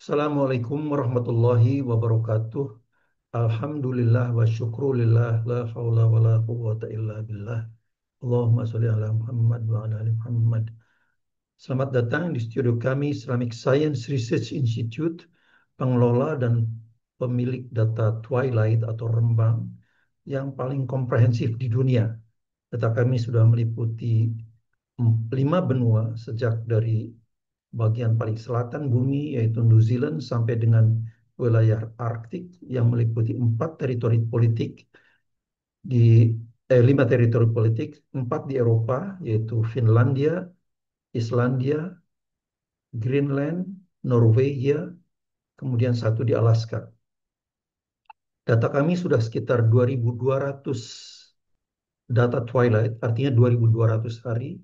Assalamualaikum warahmatullahi wabarakatuh. Alhamdulillah wa syukrulillah la haula wa la quwwata illa billah. Allahumma sholli ala Muhammad wa ala ali Muhammad. Selamat datang di studio kami Islamic Science Research Institute, pengelola dan pemilik data Twilight atau Rembang yang paling komprehensif di dunia. Data kami sudah meliputi 5 benua sejak dari bagian paling selatan bumi yaitu New Zealand sampai dengan wilayah Arktik yang meliputi 5 teritori politik, 4 di Eropa yaitu Finlandia, Islandia, Greenland, Norwegia, kemudian 1 di Alaska. Data kami sudah sekitar 2.200 data Twilight, artinya 2.200 hari.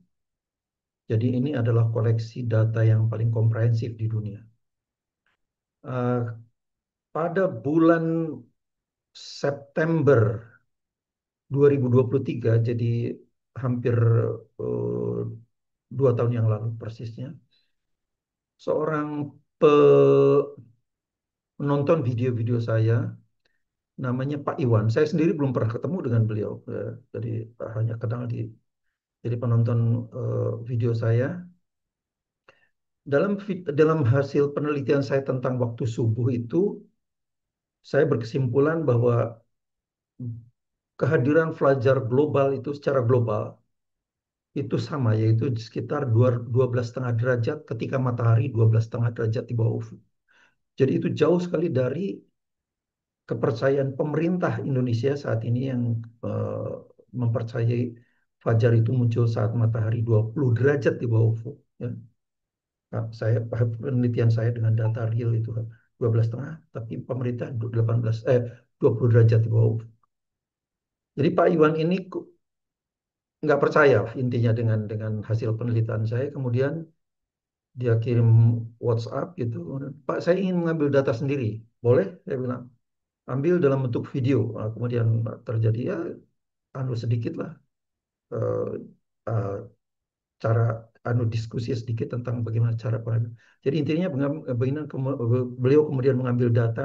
Jadi ini adalah koleksi data yang paling komprehensif di dunia. Uh, pada bulan September 2023, jadi hampir eh, 2 tahun yang lalu persisnya, seorang penonton video-video saya, namanya Pak Iwan. Saya sendiri belum pernah ketemu dengan beliau, jadi hanya kenal jadi penonton video saya. Dalam hasil penelitian saya tentang waktu subuh itu, saya berkesimpulan bahwa kehadiran fajar global itu secara global itu sama, yaitu sekitar 12,5 derajat ketika matahari 12,5 derajat di bawah ufuk. Jadi itu jauh sekali dari kepercayaan pemerintah Indonesia saat ini yang eh, mempercayai fajar itu muncul saat matahari 20 derajat di bawah ufuk. Ya. Nah, penelitian saya dengan data real itu 12,5, tapi pemerintah 20 derajat di bawah ufuk. Jadi Pak Iwan ini nggak percaya intinya dengan hasil penelitian saya. Kemudian dia kirim WhatsApp gitu. Pak, saya ingin mengambil data sendiri. Boleh? Saya bilang. Ambil dalam bentuk video. Nah, kemudian terjadi ya sedikit lah eh, eh, cara diskusi sedikit tentang bagaimana cara pengambil. Jadi intinya beliau kemudian mengambil data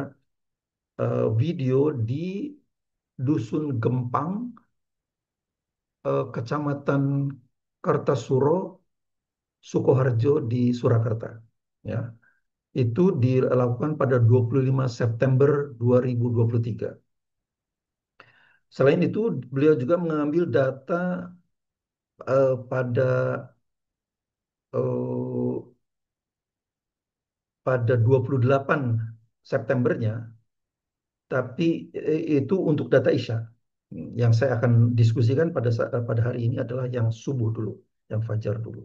video di Dusun Gempang, Kecamatan Kartasuro, Sukoharjo di Surakarta. Ya. Itu dilakukan pada 25 September 2023. Selain itu, beliau juga mengambil data pada eh, pada 28 Septembernya, tapi itu untuk data Isya. Yang saya akan diskusikan pada hari ini adalah yang subuh dulu, yang fajar dulu.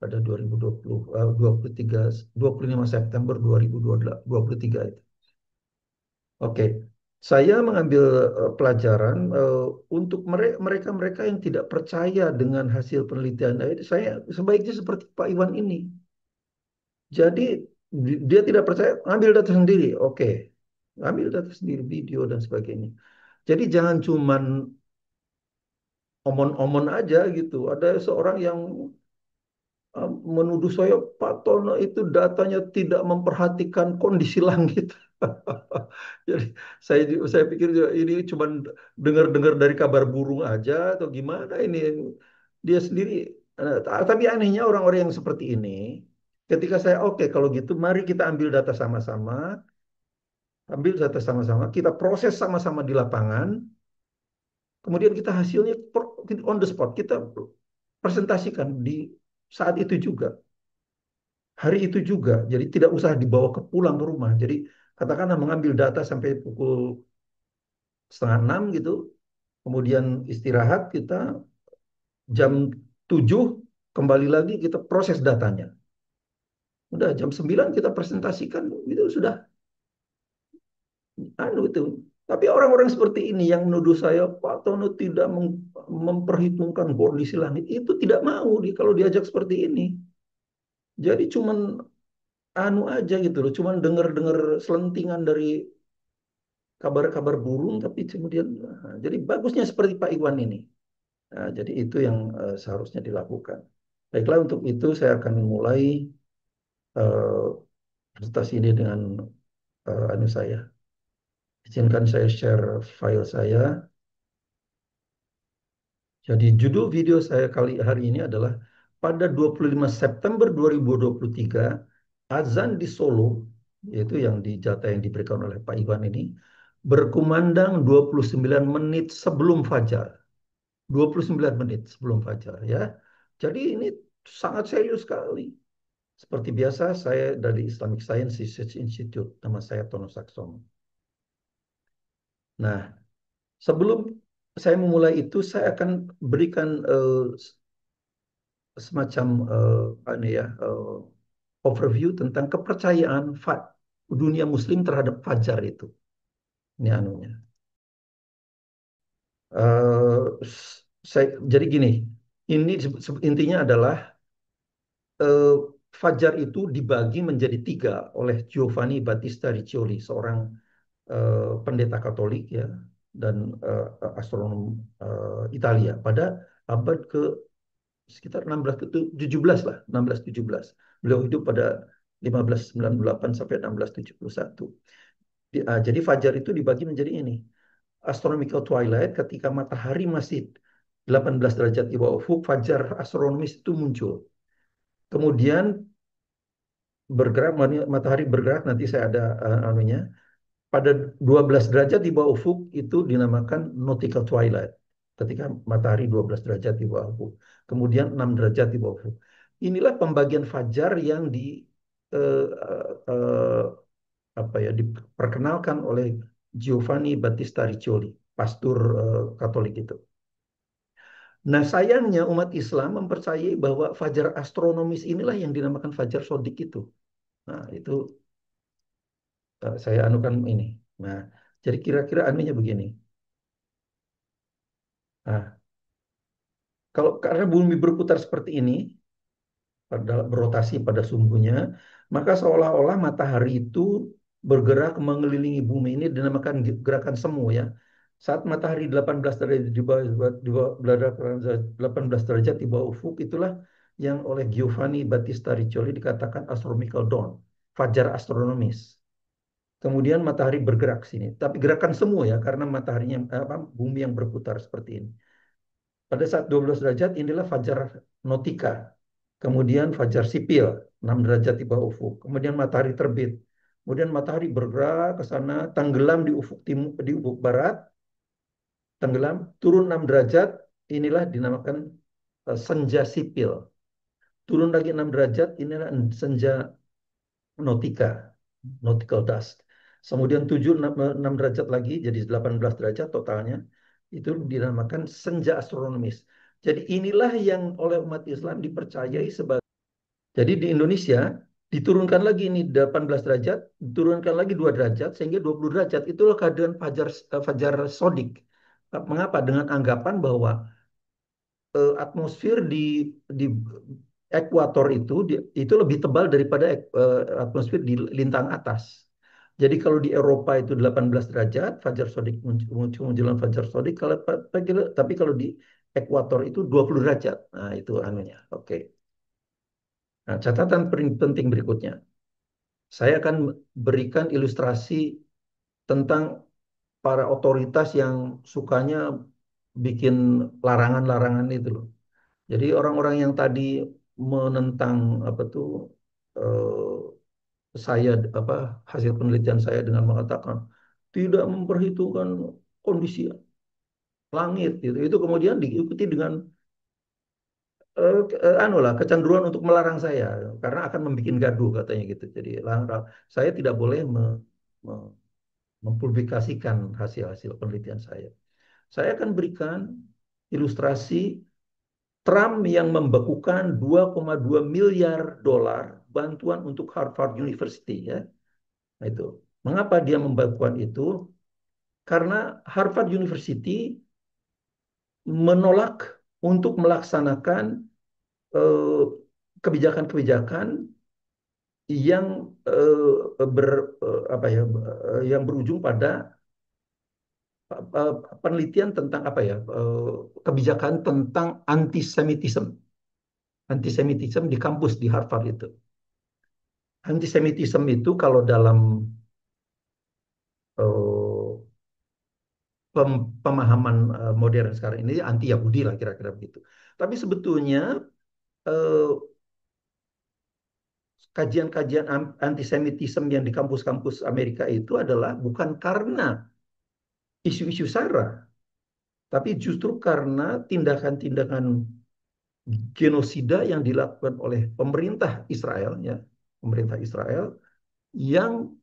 Pada 2020, 23, 25 September 2023 itu. Oke, saya mengambil pelajaran untuk mereka-mereka yang tidak percaya dengan hasil penelitian. Saya sebaiknya seperti Pak Iwan ini. Jadi dia tidak percaya, ambil data sendiri. Oke, ambil data sendiri, video dan sebagainya. Jadi jangan cuman omon-omon aja gitu. Ada seorang yang menuduh saya, Pak Tono itu datanya tidak memperhatikan kondisi langit. Jadi saya pikir juga ini cuma dengar-dengar dari kabar burung aja atau gimana ini dia sendiri. Tapi anehnya orang-orang yang seperti ini, ketika saya oke kalau gitu mari kita ambil data sama-sama, kita proses sama-sama di lapangan, kemudian kita hasilnya on the spot kita presentasikan di saat itu juga. Hari itu juga, jadi tidak usah dibawa pulang ke rumah. Jadi katakanlah mengambil data sampai pukul setengah 6 gitu, kemudian istirahat kita jam 7 kembali lagi kita proses datanya. Udah jam 9 kita presentasikan, itu sudah itu. Tapi orang-orang seperti ini yang menuduh saya, Pak Tono tidak memperhitungkan kondisi langit, itu tidak mau kalau diajak seperti ini. Jadi cuman aja gitu loh, cuman dengar-dengar selentingan dari kabar-kabar burung, tapi kemudian jadi bagusnya seperti Pak Iwan ini. Nah, jadi itu yang seharusnya dilakukan. Baiklah, untuk itu saya akan mulai eh, presentasi ini dengan anu saya. Izinkan saya share file saya. Jadi judul video saya kali hari ini adalah pada 25 September 2023, azan di Solo, yaitu yang di data yang diberikan oleh Pak Iwan ini, berkumandang 29 menit sebelum fajar. 29 menit sebelum fajar ya. Jadi ini sangat serius sekali. Seperti biasa, saya dari Islamic Science Research Institute. Nama saya Tono Saksono. Nah, sebelum saya memulai itu, saya akan berikan semacam ini ya, overview tentang kepercayaan dunia Muslim terhadap fajar itu. Ini anunya. Eh, jadi gini, ini intinya adalah eh, fajar itu dibagi menjadi tiga oleh Giovanni Battista Riccioli, seorang pendeta Katolik ya dan astronom Italia pada abad ke sekitar 16 ke 17 lah, 16-17. Beliau hidup pada 1598 sampai 1671. Jadi fajar itu dibagi menjadi ini. Astronomical twilight ketika matahari masih 18 derajat di bawah ufuk, fajar astronomis itu muncul. Kemudian bergerak matahari bergerak, nanti saya ada anunya. Pada 12 derajat di bawah ufuk itu dinamakan nautical twilight. Ketika matahari 12 derajat di bawah ufuk. Kemudian 6 derajat di bawah ufuk. Inilah pembagian fajar yang eh, eh, apa ya diperkenalkan oleh Giovanni Battista Riccioli, pastor Katolik itu. Nah, sayangnya umat Islam mempercayai bahwa fajar astronomis inilah yang dinamakan fajar sodik itu. Nah, itu saya anukan ini. Nah, jadi kira-kira anunya begini. Nah, kalau karena bumi berputar seperti ini, berotasi pada sumbunya, maka seolah-olah matahari itu bergerak mengelilingi bumi ini dinamakan gerakan semu ya. Saat matahari 18 derajat di bawah 18 derajat di bawah ufuk itulah yang oleh Giovanni Battista Riccioli dikatakan astronomical dawn, fajar astronomis. Kemudian matahari bergerak sini, tapi gerakan semu ya karena mataharinya bumi yang berputar seperti ini. Pada saat 12 derajat inilah fajar nautika. Kemudian fajar sipil 6 derajat di bawah ufuk. Kemudian matahari terbit. Kemudian matahari bergerak ke sana, tenggelam di ufuk timur, di ufuk barat, tenggelam, turun 6 derajat, inilah dinamakan senja sipil. Turun lagi 6 derajat, inilah senja nautika, nautical dust. Kemudian 7 6 derajat lagi, jadi 18 derajat totalnya. Itu dinamakan senja astronomis. Jadi inilah yang oleh umat Islam dipercayai sebagai. Jadi di Indonesia diturunkan lagi ini 18 derajat, diturunkan lagi 2 derajat sehingga 20 derajat. Itulah keadaan fajar sodik. Mengapa? Dengan anggapan bahwa atmosfer di ekuator itu lebih tebal daripada atmosfer di lintang atas. Jadi kalau di Eropa itu 18 derajat, fajar sodik menjelang fajar sodik. Tapi kalau di ekuator itu 20 derajat. Nah, itu anunya. Oke. Nah, catatan penting berikutnya. Saya akan berikan ilustrasi tentang para otoritas yang sukanya bikin larangan-larangan itu loh. Jadi orang-orang yang tadi menentang apa tuh saya apa hasil penelitian saya dengan mengatakan tidak memperhitungkan kondisi langit gitu. Itu kemudian diikuti dengan anu lah kecenderungan untuk melarang saya karena akan membuat gaduh katanya gitu. Jadi saya tidak boleh me- mempublikasikan hasil-hasil penelitian saya. Saya akan berikan ilustrasi Trump yang membekukan 2,2 miliar dolar bantuan untuk Harvard University ya. Nah, itu. Mengapa dia membekukan itu? Karena Harvard University menolak untuk melaksanakan eh, kebijakan-kebijakan yang apa ya yang berujung pada penelitian tentang apa ya kebijakan tentang antisemitisme di kampus di Harvard itu. Antisemitisme itu kalau dalam eh, pemahaman modern sekarang ini anti Yahudi lah kira-kira begitu. Tapi sebetulnya eh, kajian-kajian antisemitisme yang di kampus-kampus Amerika itu adalah bukan karena isu-isu SARA, tapi justru karena tindakan-tindakan genosida yang dilakukan oleh pemerintah Israel, ya, pemerintah Israel yang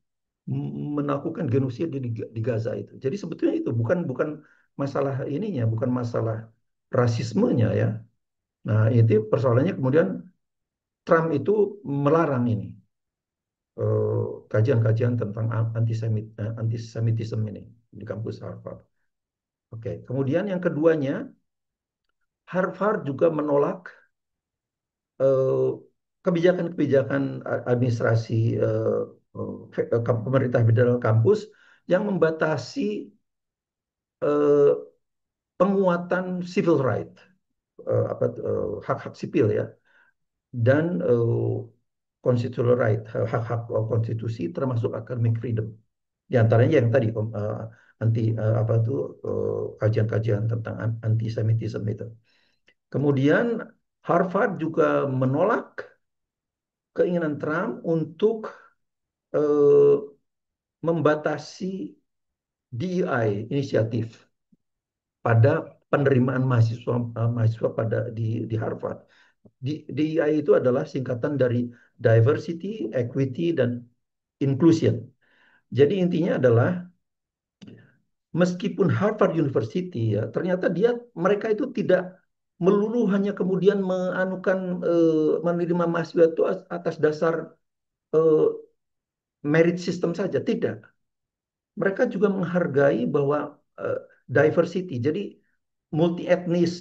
melakukan genosida di Gaza itu. Jadi sebetulnya itu bukan bukan masalah ininya, bukan masalah rasismenya ya. Nah, itu persoalannya kemudian Trump itu melarang ini kajian-kajian tentang antisemitisme ini di kampus Harvard. Oke, kemudian yang keduanya, Harvard juga menolak eh, kebijakan-kebijakan administrasi pemerintah federal kampus yang membatasi eh, penguatan civil right, hak-hak sipil ya, dan constitutional right, hak-hak konstitusi termasuk academic freedom. Di antaranya yang tadi anti apa tuh kajian-kajian tentang antisemitisme itu. Kemudian Harvard juga menolak keinginan Trump untuk eh, membatasi DEI inisiatif pada penerimaan mahasiswa mahasiswa di Harvard. DEI itu adalah singkatan dari diversity, equity, dan inclusion. Jadi intinya adalah meskipun Harvard University ya ternyata mereka itu tidak melulu hanya kemudian meanukan menerima mahasiswa itu atas dasar eh, merit system saja, tidak. Mereka juga menghargai bahwa eh, diversity. Jadi multi etnis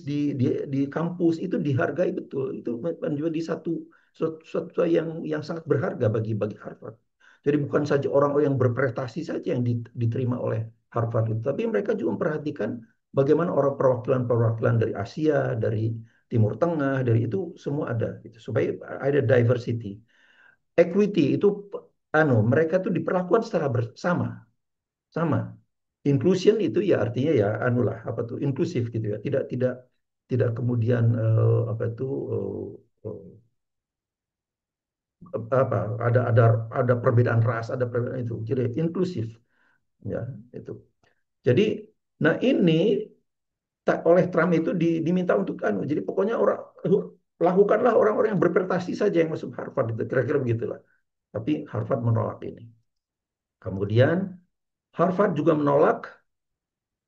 di kampus itu dihargai betul. Itu menjadi suatu yang sangat berharga bagi Harvard. Jadi bukan saja orang-orang yang berprestasi saja yang diterima oleh Harvard itu, tapi mereka juga memperhatikan bagaimana orang perwakilan-perwakilan dari Asia, dari Timur Tengah, dari itu semua ada gitu. Supaya ada diversity. Equity itu mereka tuh diperlakukan secara bersama, sama. Inclusion itu ya artinya ya anulah apa tuh inklusif gitu ya. Tidak tidak tidak kemudian apa itu apa ada perbedaan ras, ada perbedaan itu. Jadi inklusif ya itu. Jadi nah ini oleh Trump itu diminta untuk jadi pokoknya lakukanlah orang-orang yang berprestasi saja yang masuk Harvard itu kira-kira begitulah. Tapi Harvard menolak ini. Kemudian Harvard juga menolak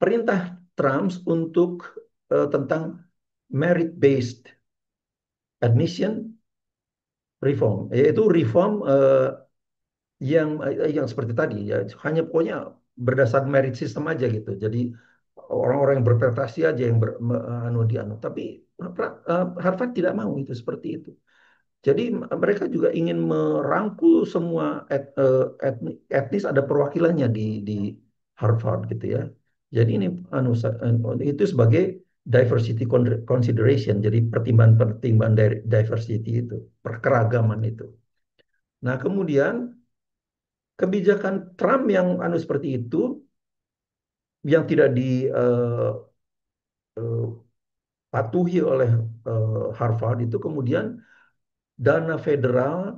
perintah Trump untuk tentang merit-based admission reform, yaitu reform yang seperti tadi ya hanya pokoknya berdasar merit system aja gitu. Jadi orang-orang yang berprestasi aja yang anu dianu. Tapi Harvard tidak mau itu seperti itu. Jadi mereka juga ingin merangkul semua etnis ada perwakilannya di Harvard gitu ya. Jadi ini itu sebagai diversity consideration. Jadi pertimbangan-pertimbangan dari diversity itu, perkeragaman itu. Nah, kemudian kebijakan Trump yang seperti itu yang tidak dipatuhi oleh Harvard itu kemudian dana federal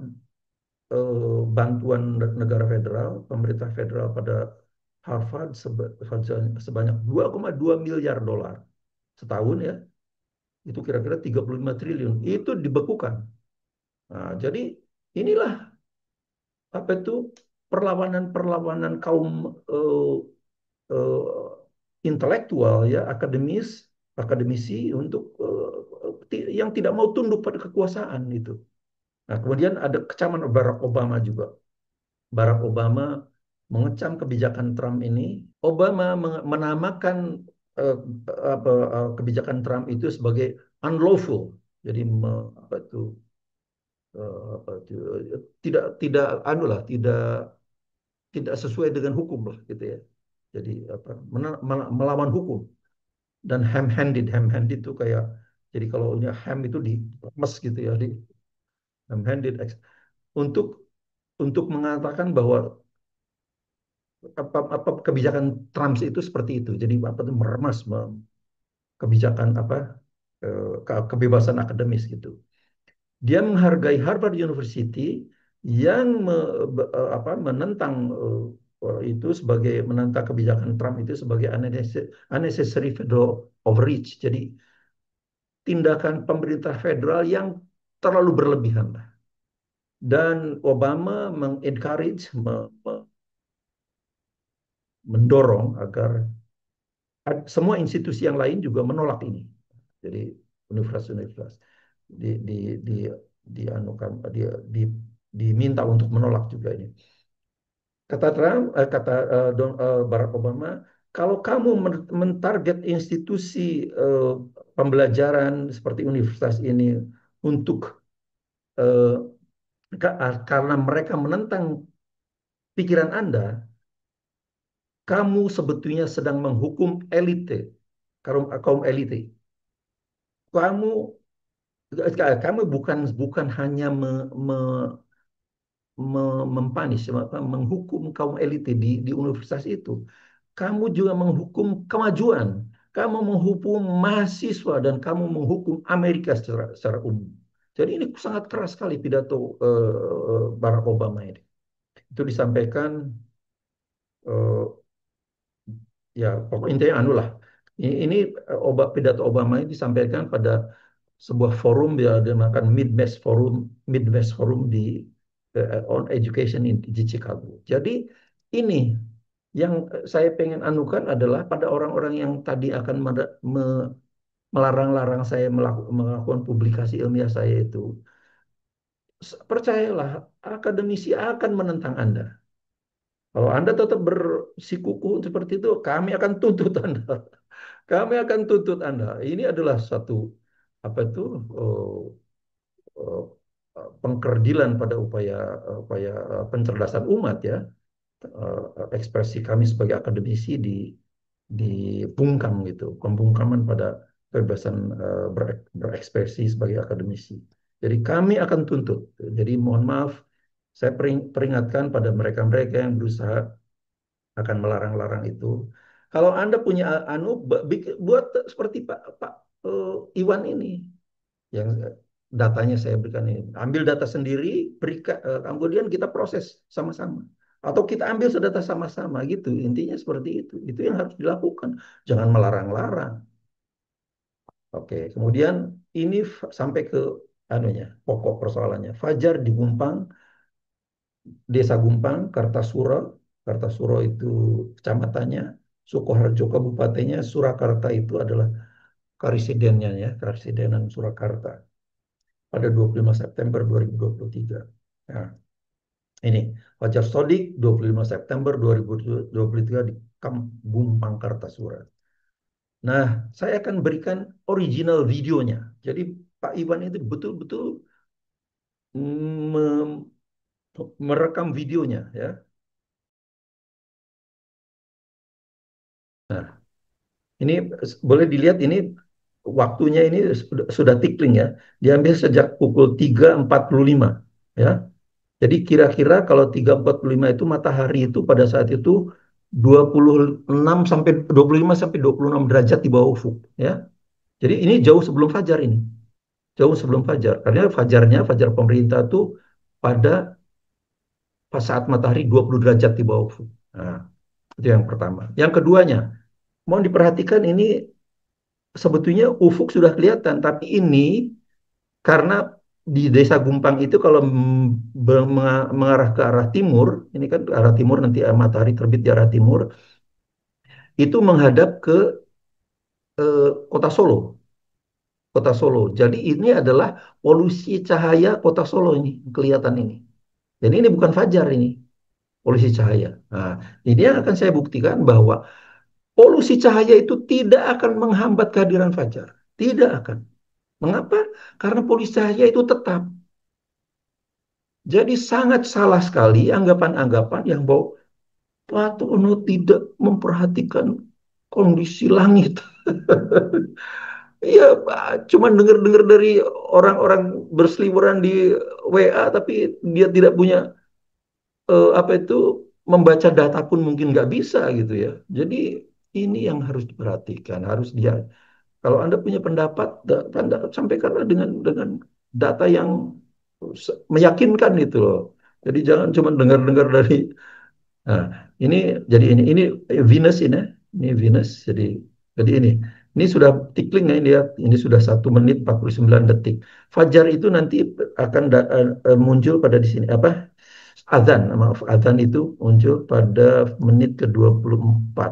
bantuan negara federal, pemerintah federal pada Harvard sebanyak 2,2 miliar dolar setahun ya, itu kira-kira 35 triliun, itu dibekukan. Nah, jadi inilah apa itu perlawanan-perlawanan kaum eh, eh, intelektual ya, akademisi untuk yang tidak mau tunduk pada kekuasaan itu. Nah, kemudian ada kecaman Barack Obama juga. Barack Obama mengecam kebijakan Trump ini. Obama menamakan eh, kebijakan Trump itu sebagai unlawful. Jadi apa itu apa itu, tidak tidak lah, tidak sesuai dengan hukum lah gitu ya. Jadi apa melawan hukum dan ham-handed itu kayak jadi kalau ham itu di mes gitu ya di ham-handed untuk untuk mengatakan bahwa apa kebijakan Trump itu seperti itu. Jadi apa itu meremas kebijakan apa kebebasan akademis gitu. Dia menghargai Harvard University yang apa, menentang itu sebagai menentang kebijakan Trump itu sebagai unnecessary federal overreach. Jadi tindakan pemerintah federal yang terlalu berlebihan lah. Dan Obama mengencourage, mendorong agar semua institusi yang lain juga menolak ini. Jadi universitas-universitas di di dianukan diminta untuk menolak juga ini. Kata Trump, Barack Obama, kalau kamu mentarget institusi pembelajaran seperti universitas ini untuk eh, karena mereka menentang pikiran Anda, kamu sebetulnya sedang menghukum elite, kaum elite. Kamu kamu bukan bukan hanya mempanis, menghukum kaum elite di universitas itu. Kamu juga menghukum kemajuan. Kamu menghukum mahasiswa dan kamu menghukum Amerika secara umum. Jadi ini sangat keras sekali pidato Barack Obama ini. Itu disampaikan eh, ya pokok intinya anu lah. Ini pidato Obama ini disampaikan pada sebuah forum ya dinamakan Midwest Forum di on Education di Chicago. Jadi ini yang saya pengen anukan adalah pada orang-orang yang tadi akan melarang-larang saya melakukan publikasi ilmiah saya itu. Percayalah, akademisi akan menentang Anda. Kalau Anda tetap bersikuku seperti itu, kami akan tuntut Anda. Kami akan tuntut Anda. Ini adalah satu apa itu eh, pengkerdilan pada upaya upaya pencerdasan umat ya. Ekspresi kami sebagai akademisi dibungkam gitu, pembungkaman pada kebebasan berekspresi sebagai akademisi. Jadi kami akan tuntut. Jadi mohon maaf, saya peringatkan pada mereka-mereka yang berusaha akan melarang-larang itu. Kalau Anda punya anu, buat seperti Pak Iwan ini, yang datanya saya berikan ini. Ambil data sendiri, berikan, kemudian kita proses sama-sama. Atau kita ambil data sama-sama gitu. Intinya seperti itu. Itu yang harus dilakukan. Jangan melarang-larang. Oke, kemudian ini sampai ke anunya, pokok persoalannya. Fajar di Gumpang, Desa Gumpang, Kartasura. Kartasura itu kecamatannya, Sukoharjo kabupatennya, Surakarta itu adalah karesidennya ya, karesidenan Surakarta pada 25 September 2023. Nah, ini Fajar Sodik 25 September 2023 di Kampung Kartasura. Nah, saya akan berikan original videonya. Jadi Pak Iwan itu betul-betul me- merekam videonya ya. Nah, ini boleh dilihat ini waktunya ini sudah tikling ya. Diambil sejak pukul 3.45 ya. Jadi kira-kira kalau 3.45 itu matahari itu pada saat itu 25 sampai 26 derajat di bawah ufuk ya. Jadi ini jauh sebelum fajar ini. Jauh sebelum fajar. Karena fajar pemerintah itu pada pas saat matahari 20 derajat di bawah ufuk. Nah, itu yang pertama. Yang keduanya, mau diperhatikan ini sebetulnya ufuk sudah kelihatan, tapi ini karena di Desa Gumpang itu kalau mengarah ke arah timur, ini kan ke arah timur nanti matahari terbit di arah timur, itu menghadap ke kota Solo, kota Solo. Jadi ini adalah polusi cahaya kota Solo ini kelihatan ini. Jadi ini bukan fajar ini, polusi cahaya. Nah, ini yang akan saya buktikan bahwa polusi cahaya itu tidak akan menghambat kehadiran fajar, tidak akan. Mengapa? Karena polusi cahaya itu tetap. Jadi sangat salah sekali anggapan-anggapan yang bahwa Pak Tono tidak memperhatikan kondisi langit. Iya, cuma dengar-dengar dari orang-orang berseliweran di WA, tapi dia tidak punya apa itu membaca data pun mungkin nggak bisa gitu ya. Jadi ini yang harus diperhatikan, harus dia. Kalau Anda punya pendapat, Anda sampaikanlah dengan data yang meyakinkan itu loh. Jadi jangan cuma dengar-dengar dari. Nah, ini ini Venus ini Venus. Jadi ini sudah tikling ya, lihat ini sudah 1 menit 49 detik. Fajar itu nanti akan muncul pada di sini apa? Azan, maaf, azan itu muncul pada menit ke 24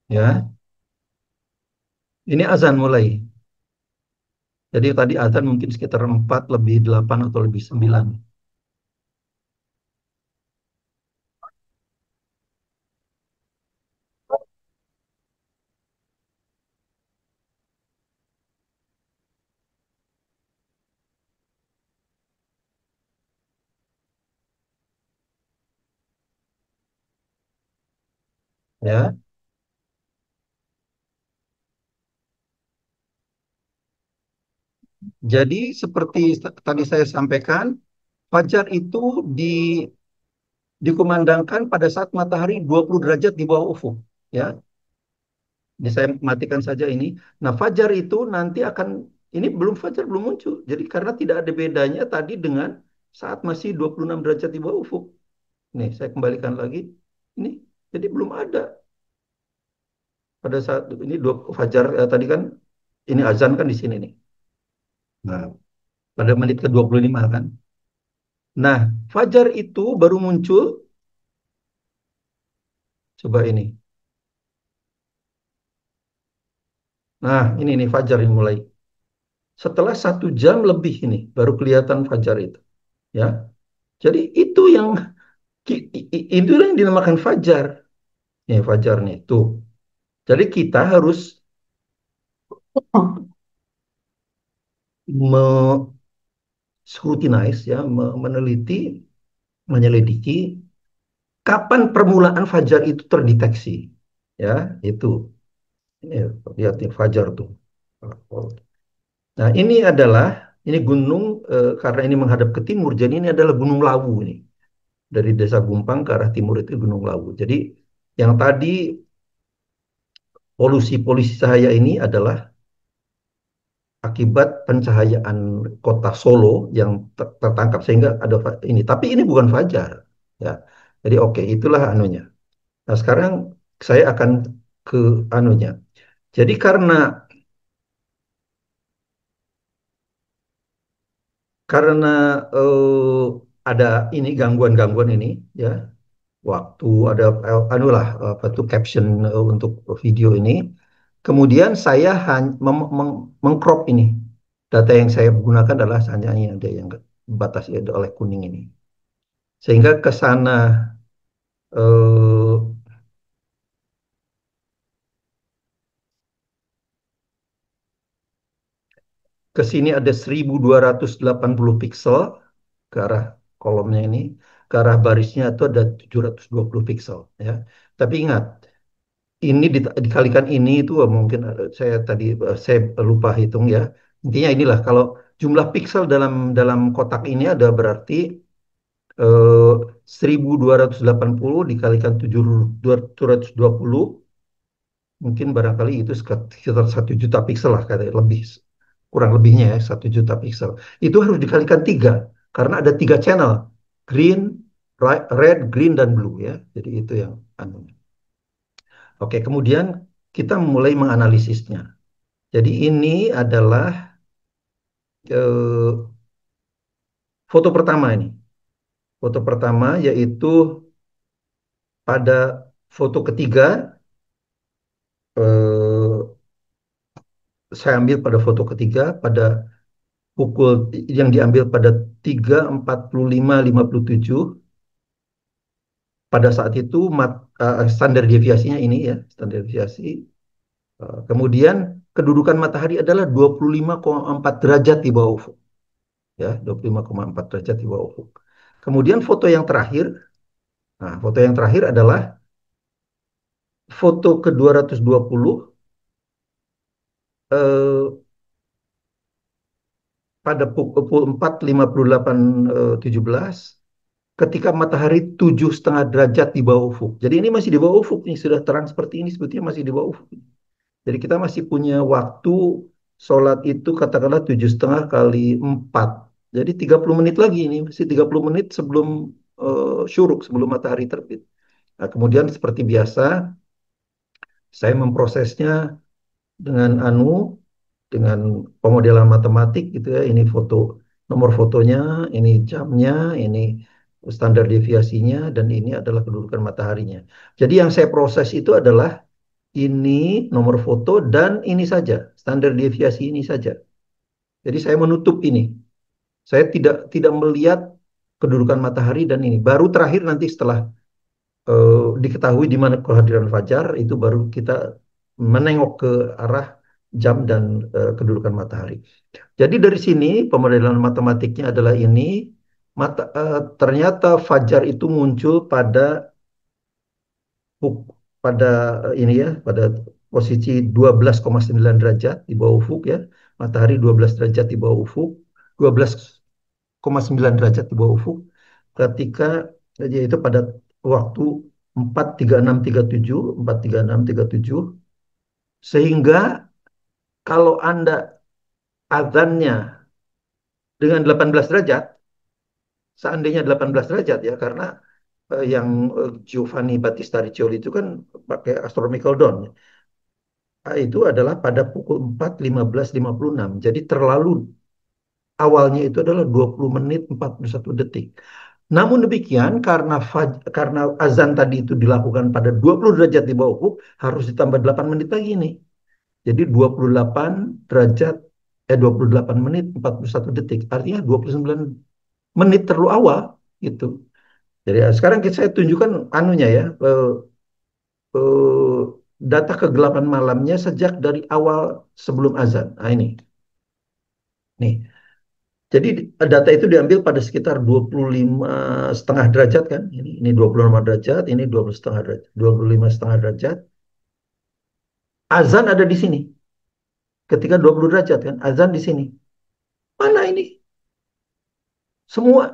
ya. Ini azan mulai. Jadi tadi azan mungkin sekitar 4 lebih 8 atau lebih 9 ya. Jadi seperti tadi saya sampaikan, fajar itu di dikumandangkan pada saat matahari 20 derajat di bawah ufuk. Ya, ini saya matikan saja ini. Nah, fajar itu nanti akan, ini belum fajar, belum muncul. Jadi karena tidak ada bedanya tadi dengan saat masih 26 derajat di bawah ufuk. Nih, saya kembalikan lagi. Ini, jadi belum ada pada saat ini dua fajar tadi kan, ini azan kan di sini nih. Nah, pada menit ke 25 kan. Nah, fajar itu baru muncul, coba ini. Nah, ini nih fajar yang mulai. Setelah 1 jam lebih ini baru kelihatan fajar itu. Ya, jadi itu yang itu yang dinamakan fajar. Nih fajar nih tuh. Jadi kita harus scrutinize ya, meneliti, menyelidiki kapan permulaan fajar itu terdeteksi. Ya, itu. Ini lihat nih fajar tuh. Nah, ini gunung karena ini menghadap ke timur, jadi ini adalah Gunung Lawu ini. Dari Desa Gumpang ke arah timur itu Gunung Lawu. Jadi yang tadi polusi-polusi cahaya ini adalah akibat pencahayaan kota Solo yang tertangkap sehingga ada ini. Tapi ini bukan fajar, ya. Jadi oke, itulah anunya. Nah, sekarang saya akan ke anunya. Jadi karena ada ini gangguan-gangguan ini, ya. Waktu ada anulah apa tuh caption untuk video ini. Kemudian saya hanya mengcrop ini. Data yang saya gunakan adalah hanya ini ada yang batasi oleh kuning ini. Sehingga ke sana eh, ke sini ada 1280 piksel ke arah kolomnya ini, ke arah barisnya itu ada 720 piksel ya. Tapi ingat, ini dikalikan ini itu mungkin saya tadi saya lupa hitung ya. Intinya inilah kalau jumlah piksel dalam dalam kotak ini ada berarti 1280 dikalikan 720 mungkin barangkali itu sekitar 1 juta piksel lah kata lebih kurang lebihnya ya 1 juta piksel. Itu harus dikalikan tiga karena ada tiga channel green, red, green dan blue ya. Jadi itu yang anu. Oke, kemudian kita mulai menganalisisnya. Jadi ini adalah eh, foto pertama ini. Foto pertama yaitu pada foto ketiga eh, saya ambil pada foto ketiga pada pukul yang diambil pada 3:45:57 pada saat itu standar deviasinya ini ya standar deviasi. Kemudian kedudukan matahari adalah 25,4 derajat di bawah ufuk ya 25,4 derajat di bawah ufuk. Kemudian foto yang terakhir adalah foto ke 220 eh, pada pukul 4.58 17 ketika matahari 7,5 derajat di bawah ufuk. Jadi ini masih di bawah ufuk nih, sudah terang seperti ini sebetulnya masih di bawah ufuk. Jadi kita masih punya waktu sholat itu katakanlah 7,5 kali 4. Jadi 30 menit lagi ini, masih 30 menit sebelum syuruk, sebelum matahari terbit. Nah, kemudian seperti biasa, saya memprosesnya dengan dengan pemodelan matematik gitu ya. Ini foto, nomor fotonya, ini jamnya, ini standar deviasinya, dan ini adalah kedudukan mataharinya. Jadi yang saya proses itu adalah ini nomor foto dan ini saja, standar deviasi ini saja. Jadi saya menutup ini. Saya tidak tidak melihat kedudukan matahari dan ini. Baru terakhir nanti setelah diketahui di mana kehadiran fajar, itu baru kita menengok ke arah jam dan kedudukan matahari. Jadi dari sini pemodelan matematiknya adalah ini. Ternyata fajar itu muncul pada ini ya, pada posisi 12,9 derajat di bawah ufuk ya. Matahari 12 derajat di bawah ufuk, 12,9 derajat di bawah ufuk ketika yaitu pada waktu 4.36.37, 4.36.37, sehingga kalau Anda azannya dengan 18 derajat, seandainya 18 derajat ya, karena yang Giovanni Battista Riccioli itu kan pakai astronomical dawn ya. Itu adalah pada pukul 4.15.56. Jadi terlalu awalnya itu adalah 20 menit 41 detik. Namun demikian karena azan tadi itu dilakukan pada 20 derajat di bawah ufuk, harus ditambah 8 menit lagi nih. Jadi 28 derajat 28 menit 41 detik. Artinya 29 menit terlalu awal gitu. Jadi sekarang saya tunjukkan anunya ya, eh, data kegelapan malamnya sejak dari awal sebelum azan. Nah ini. Nih. Jadi data itu diambil pada sekitar 25,5 derajat kan. Ini 25 derajat, ini 20,5 derajat, 25,5 derajat. Azan ada di sini. Ketika 20 derajat kan, azan di sini. Mana ini? Semua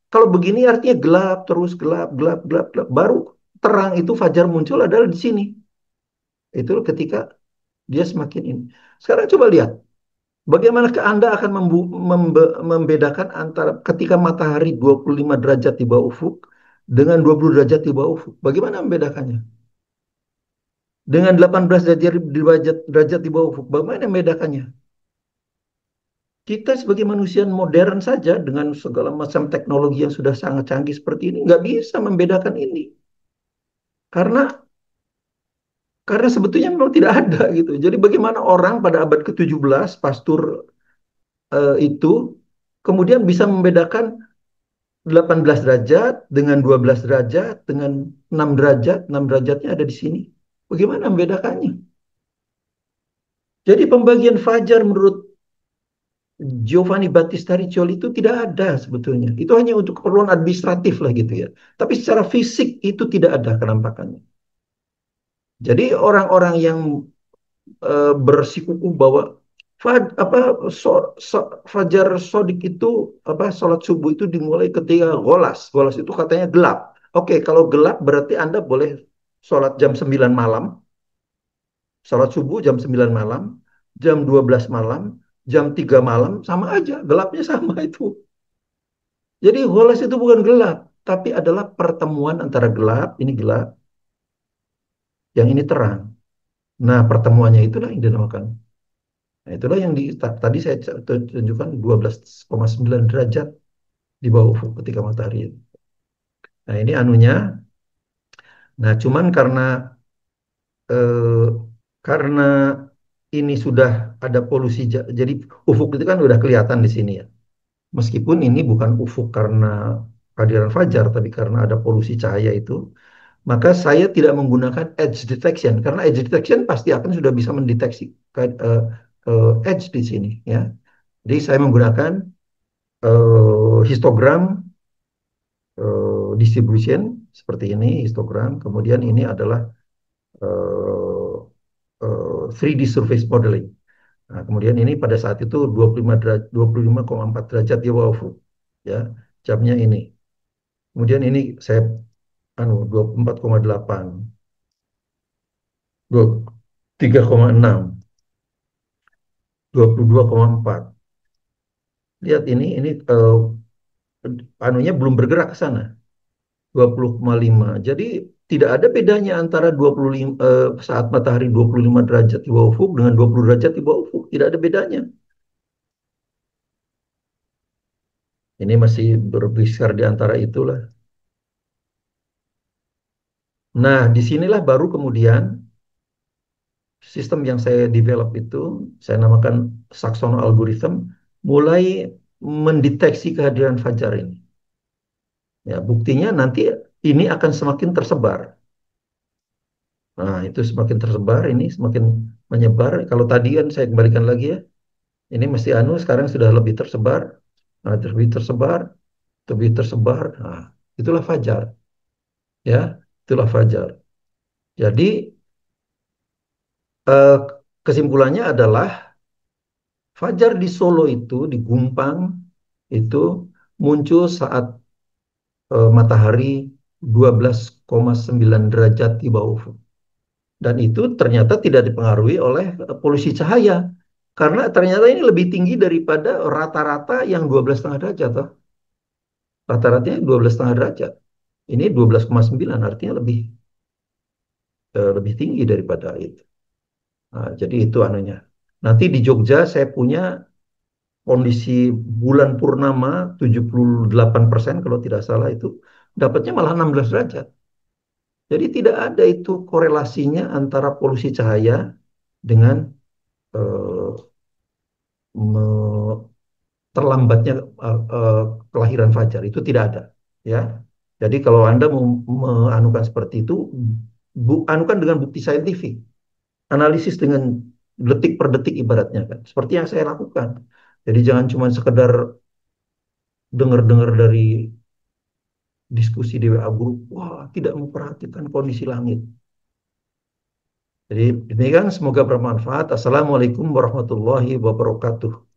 kalau begini artinya gelap terus, gelap, gelap, gelap, gelap. Baru terang itu fajar muncul adalah di sini. Itu ketika dia semakin ini. Sekarang coba lihat. Bagaimana Anda akan membedakan antara ketika matahari 25 derajat di bawah ufuk dengan 20 derajat di bawah ufuk? Bagaimana membedakannya? Dengan 18 derajat di bawah ufuk, bagaimana membedakannya? Kita sebagai manusia modern saja dengan segala macam teknologi yang sudah sangat canggih seperti ini nggak bisa membedakan ini. Karena sebetulnya memang tidak ada gitu. Jadi bagaimana orang pada abad ke-17 Pasteur itu kemudian bisa membedakan 18 derajat dengan 12 derajat dengan 6 derajat, 6 derajatnya ada di sini. Bagaimana membedakannya? Jadi pembagian fajar menurut Giovanni Battista Riccioli itu tidak ada sebetulnya. Itu hanya untuk keperluan administratif lah gitu ya. Tapi secara fisik itu tidak ada kenampakannya. Jadi orang-orang yang bersikukuh bahwa apa fajar sodik itu apa sholat subuh itu dimulai ketika golas. Golas itu katanya gelap. Oke, kalau gelap berarti Anda boleh sholat jam 9 malam, sholat subuh jam 9 malam, jam 12 malam, jam 3 malam, sama aja, gelapnya sama itu. Jadi golas itu bukan gelap, tapi adalah pertemuan antara gelap, ini gelap, yang ini terang. Nah, pertemuannya itulah yang dinamakan. Nah, itulah yang tadi saya tunjukkan 12,9 derajat di bawah ufuk ketika matahari. Nah, ini anunya. Nah, cuman karena ini sudah ada polusi, jadi ufuk itu kan udah kelihatan di sini ya. Meskipun ini bukan ufuk karena kehadiran fajar, tapi karena ada polusi cahaya itu, maka saya tidak menggunakan edge detection karena edge detection pasti akan sudah bisa mendeteksi edge di sini ya. Jadi saya menggunakan histogram distribution seperti ini histogram. Kemudian ini adalah eh, 3D surface modeling. Nah, kemudian ini pada saat itu 25 derajat, 25,4 derajat di bawah ufuk. Ya, jamnya ini. Kemudian ini saya 24,8, 3,6, 22,4. Lihat ini anunya belum bergerak ke sana. 20,5. Jadi tidak ada bedanya antara 25 saat matahari 25 derajat di bawah ufuk dengan 20 derajat di bawah ufuk. Tidak ada bedanya. Ini masih bergeser di antara itulah. Nah, disinilah baru kemudian sistem yang saya develop itu, saya namakan Saxon algorithm, mulai mendeteksi kehadiran fajar ini. Ya, buktinya nanti ini akan semakin tersebar. Nah, itu semakin tersebar, ini semakin menyebar. Kalau tadi kan saya kembalikan lagi ya, ini masih anu, sekarang sudah lebih tersebar. Nah, lebih tersebar, lebih tersebar. Nah, itulah fajar. Ya, itulah fajar. Jadi, eh, kesimpulannya adalah fajar di Solo itu, di Gumpang, itu muncul saat matahari 12,9 derajat di bawah ufuk. Dan itu ternyata tidak dipengaruhi oleh polusi cahaya. Karena ternyata ini lebih tinggi daripada rata-rata yang 12,5 derajat. Toh. Rata-ratanya 12,5 derajat. Ini 12,9 artinya lebih tinggi daripada itu. Nah, jadi itu anunya. Nanti di Jogja saya punya kondisi bulan purnama 78% kalau tidak salah itu dapatnya malah 16 derajat. Jadi tidak ada itu korelasinya antara polusi cahaya dengan eh, me- terlambatnya kelahiran fajar itu tidak ada, ya. Jadi kalau Anda mau menganukan seperti itu, anukan dengan bukti saintifik, analisis dengan detik per detik ibaratnya kan, seperti yang saya lakukan. Jadi jangan cuma sekedar dengar-dengar dari diskusi di WA group, wah tidak memperhatikan kondisi langit. Jadi demikian semoga bermanfaat. Assalamualaikum warahmatullahi wabarakatuh.